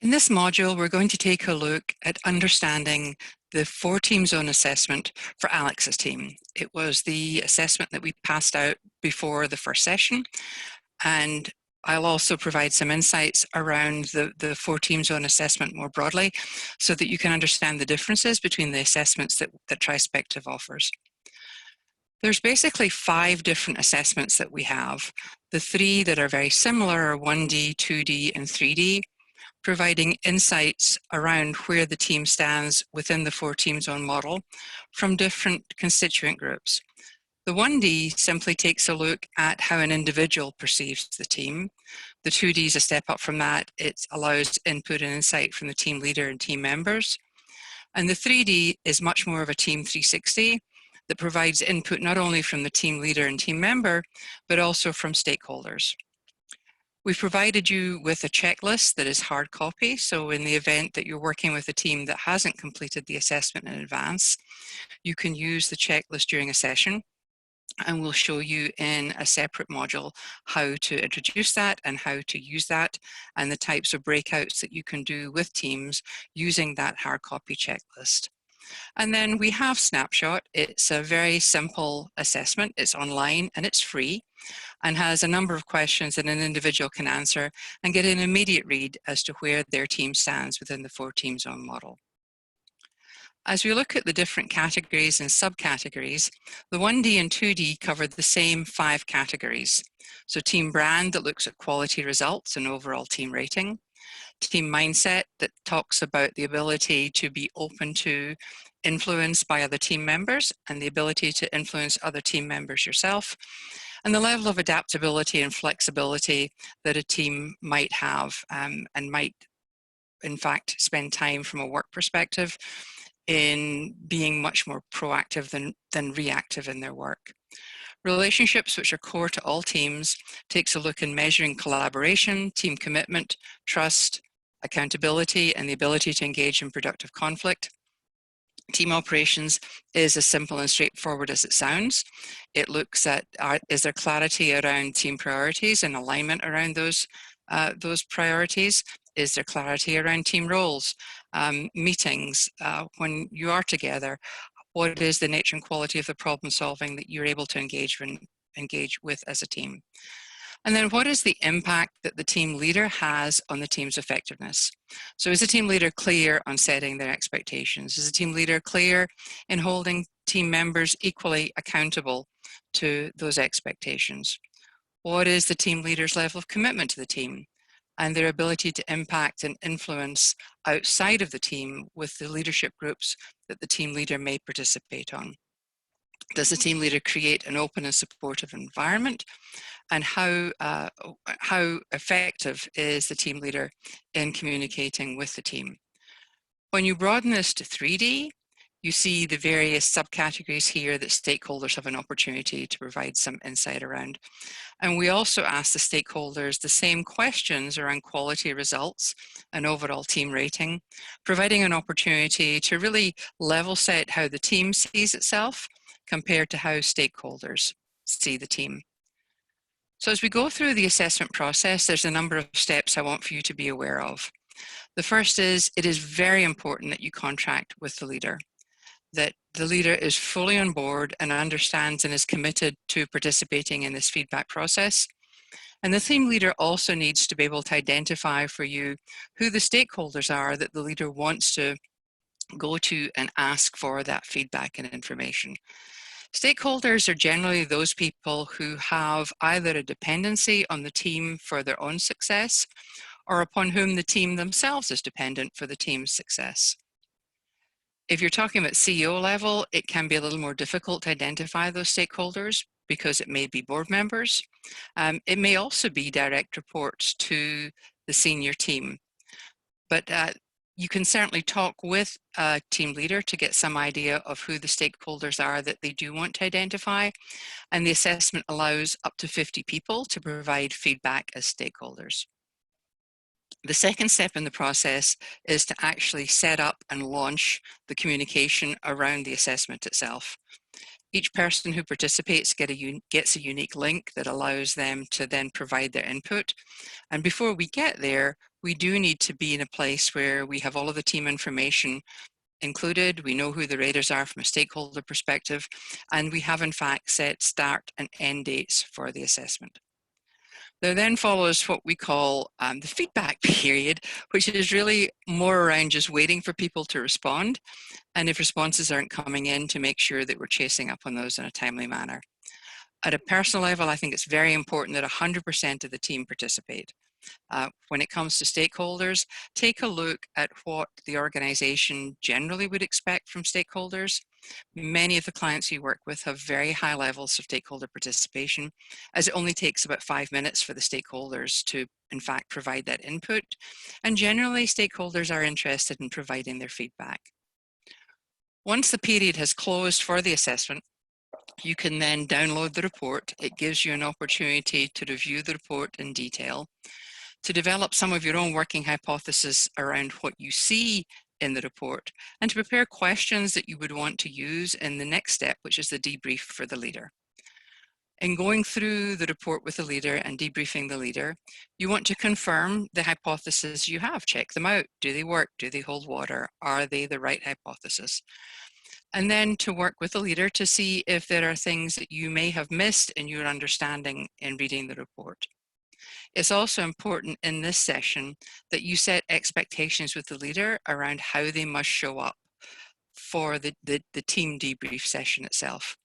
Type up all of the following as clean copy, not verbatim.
In this module, we're going to take a look at understanding the 4-team zone assessment for Alex's team. It was the assessment that we passed out before the first session, and I'll also provide some insights around the 4-team zone assessment more broadly so that you can understand the differences between the assessments that Trispective offers. There's basically 5 different assessments that we have. The 3 that are very similar are 1D, 2D, and 3D, providing insights around where the team stands within the 4-team zone model from different constituent groups. The 1D simply takes a look at how an individual perceives the team. The 2D is a step up from that. It allows input and insight from the team leader and team members. And the 3D is much more of a team 360 that provides input not only from the team leader and team member, but also from stakeholders. We've provided you with a checklist that is hard copy, so in the event that you're working with a team that hasn't completed the assessment in advance, you can use the checklist during a session, and we'll show you in a separate module how to introduce that and how to use that, and the types of breakouts that you can do with teams using that hard copy checklist. And then we have Snapshot. It's a very simple assessment. It's online and it's free, and has a number of questions that an individual can answer and get an immediate read as to where their team stands within the 4-team zone model. As we look at the different categories and subcategories, the 1D and 2D cover the same 5 categories. So team brand, that looks at quality results and overall team rating. Team mindset, that talks about the ability to be open to influence by other team members and the ability to influence other team members yourself, and the level of adaptability and flexibility that a team might have and might in fact spend time from a work perspective in being much more proactive than reactive in their work. Relationships, which are core to all teams, takes a look in measuring collaboration, team commitment, trust, accountability, and the ability to engage in productive conflict. Team operations is as simple and straightforward as it sounds. It looks at, is there clarity around team priorities and alignment around those priorities? Is there clarity around team roles, meetings, when you are together? What is the nature and quality of the problem solving that you're able to engage with as a team? And then what is the impact that the team leader has on the team's effectiveness? So is the team leader clear on setting their expectations? Is the team leader clear in holding team members equally accountable to those expectations? What is the team leader's level of commitment to the team and their ability to impact and influence outside of the team with the leadership groups that the team leader may participate on? Does the team leader create an open and supportive environment? And how effective is the team leader in communicating with the team? When you broaden this to 3D, you see the various subcategories here that stakeholders have an opportunity to provide some insight around. And we also ask the stakeholders the same questions around quality results and overall team rating, providing an opportunity to really level set how the team sees itself compared to how stakeholders see the team. So as we go through the assessment process, there's a number of steps I want for you to be aware of. The first is, it is very important that you contract with the leader, that the leader is fully on board and understands and is committed to participating in this feedback process. And the team leader also needs to be able to identify for you who the stakeholders are that the leader wants to go to and ask for that feedback and information. Stakeholders are generally those people who have either a dependency on the team for their own success or upon whom the team themselves is dependent for the team's success. If you're talking about CEO level, it can be a little more difficult to identify those stakeholders because it may be board members. It may also be direct reports to the senior team. But you can certainly talk with a team leader to get some idea of who the stakeholders are that they do want to identify. And the assessment allows up to 50 people to provide feedback as stakeholders. The second step in the process is to actually set up and launch the communication around the assessment itself. Each person who participates gets a unique link that allows them to then provide their input. And before we get there, we do need to be in a place where we have all of the team information included, we know who the raters are from a stakeholder perspective, and we have in fact set start and end dates for the assessment. There then follows what we call the feedback period, which is really more around just waiting for people to respond, and if responses aren't coming in, to make sure that we're chasing up on those in a timely manner. At a personal level, I think it's very important that 100% of the team participate. When it comes to stakeholders, take a look at what the organization generally would expect from stakeholders. Many of the clients you work with have very high levels of stakeholder participation, as it only takes about 5 minutes for the stakeholders to, in fact, provide that input. And generally, stakeholders are interested in providing their feedback. Once the period has closed for the assessment, you can then download the report. It gives you an opportunity to review the report in detail, to develop some of your own working hypothesis around what you see in the report, and to prepare questions that you would want to use in the next step, which is the debrief for the leader. In going through the report with the leader and debriefing the leader, you want to confirm the hypotheses you have. Check them out. Do they work? Do they hold water? Are they the right hypothesis? And then to work with the leader to see if there are things that you may have missed in your understanding in reading the report. It's also important in this session that you set expectations with the leader around how they must show up for the team debrief session itself.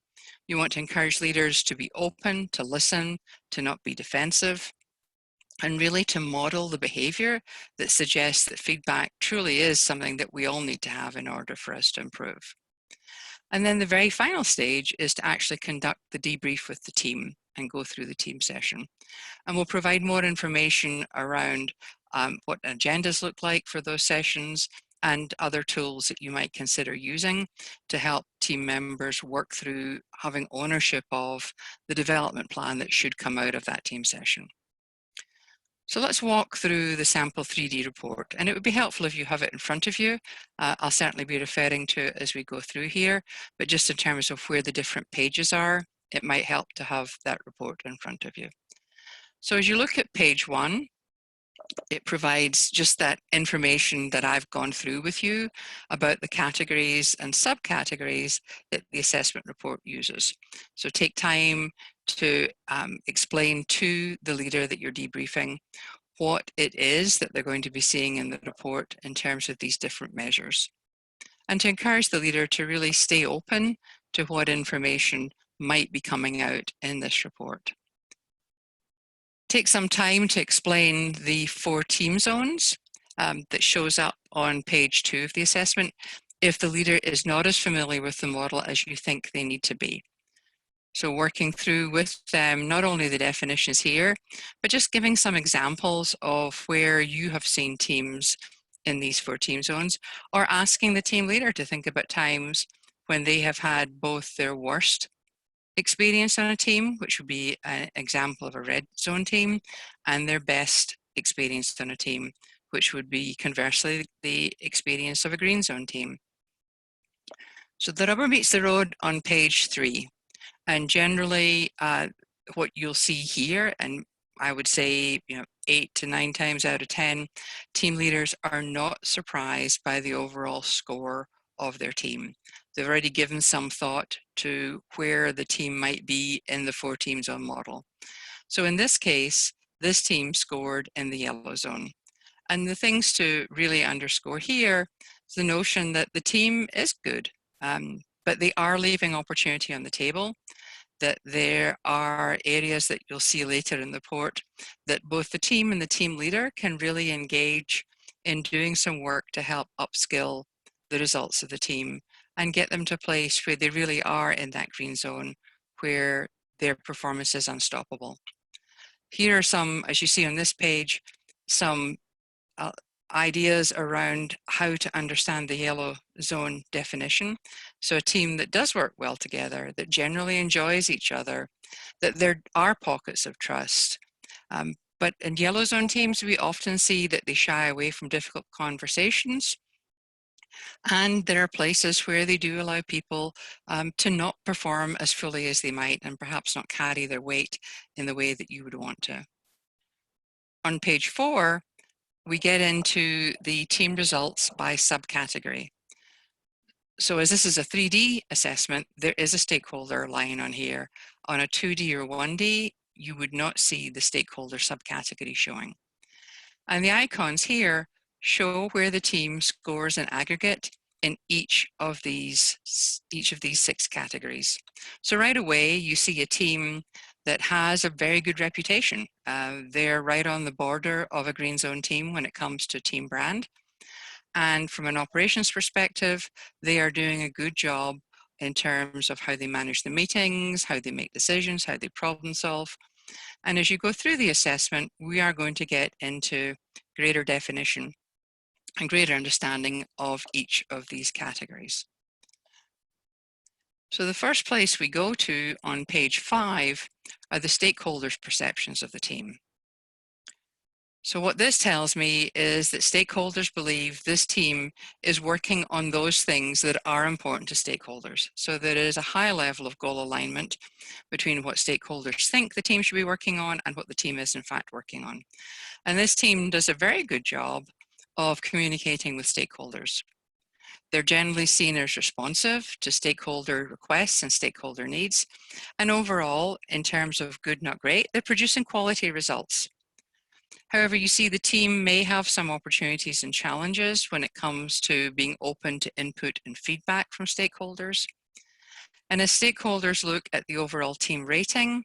You want to encourage leaders to be open, to listen, to not be defensive, and really to model the behavior that suggests that feedback truly is something that we all need to have in order for us to improve. And then the very final stage is to actually conduct the debrief with the team and go through the team session. And we'll provide more information around what agendas look like for those sessions and other tools that you might consider using to help team members work through having ownership of the development plan that should come out of that team session. So let's walk through the sample 3D report, and it would be helpful if you have it in front of you. I'll certainly be referring to it as we go through here, but just in terms of where the different pages are, it might help to have that report in front of you. So as you look at page 1, it provides just that information that I've gone through with you about the categories and subcategories that the assessment report uses. So take time to explain to the leader that you're debriefing what it is that they're going to be seeing in the report in terms of these different measures. And to encourage the leader to really stay open to what information might be coming out in this report. Take some time to explain the 4 team zones that shows up on page 2 of the assessment if the leader is not as familiar with the model as you think they need to be. So working through with them not only the definitions here, but just giving some examples of where you have seen teams in these 4 team zones, or asking the team leader to think about times when they have had both their worst experience on a team, which would be an example of a red zone team, and their best experience on a team, which would be conversely the experience of a green zone team. So the rubber meets the road on page 3, and generally what you'll see here, and I would say 8 to 9 times out of 10, team leaders are not surprised by the overall score of their team. They've already given some thought to where the team might be in the 4 team zone model. So in this case, this team scored in the yellow zone. And the things to really underscore here is the notion that the team is good, but they are leaving opportunity on the table, that there are areas that you'll see later in the report that both the team and the team leader can really engage in doing some work to help upskill the results of the team and get them to a place where they really are in that green zone where their performance is unstoppable. Here are some, as you see on this page, some ideas around how to understand the yellow zone definition. So a team that does work well together, that generally enjoys each other, that there are pockets of trust. But in yellow zone teams, we often see that they shy away from difficult conversations. And there are places where they do allow people to not perform as fully as they might and perhaps not carry their weight in the way that you would want to. On page 4, we get into the team results by subcategory. So as this is a 3D assessment, there is a stakeholder line on here. On a 2D or 1D, you would not see the stakeholder subcategory showing. And the icons here show where the team scores in aggregate in each of these 6 categories. So right away, you see a team that has a very good reputation. They're right on the border of a green zone team when it comes to team brand. And from an operations perspective, they are doing a good job in terms of how they manage the meetings, how they make decisions, how they problem solve. And as you go through the assessment, we are going to get into greater definition and greater understanding of each of these categories. So the first place we go to on page 5 are the stakeholders' perceptions of the team. So what this tells me is that stakeholders believe this team is working on those things that are important to stakeholders. So there is a high level of goal alignment between what stakeholders think the team should be working on and what the team is in fact working on. And this team does a very good job of communicating with stakeholders. They're generally seen as responsive to stakeholder requests and stakeholder needs. And overall, in terms of good, not great, they're producing quality results. However, you see the team may have some opportunities and challenges when it comes to being open to input and feedback from stakeholders. And as stakeholders look at the overall team rating,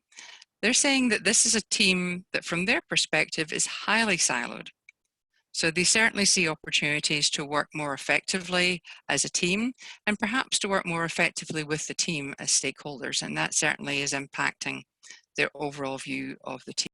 they're saying that this is a team that from their perspective is highly siloed. So they certainly see opportunities to work more effectively as a team and perhaps to work more effectively with the team as stakeholders. And that certainly is impacting their overall view of the team.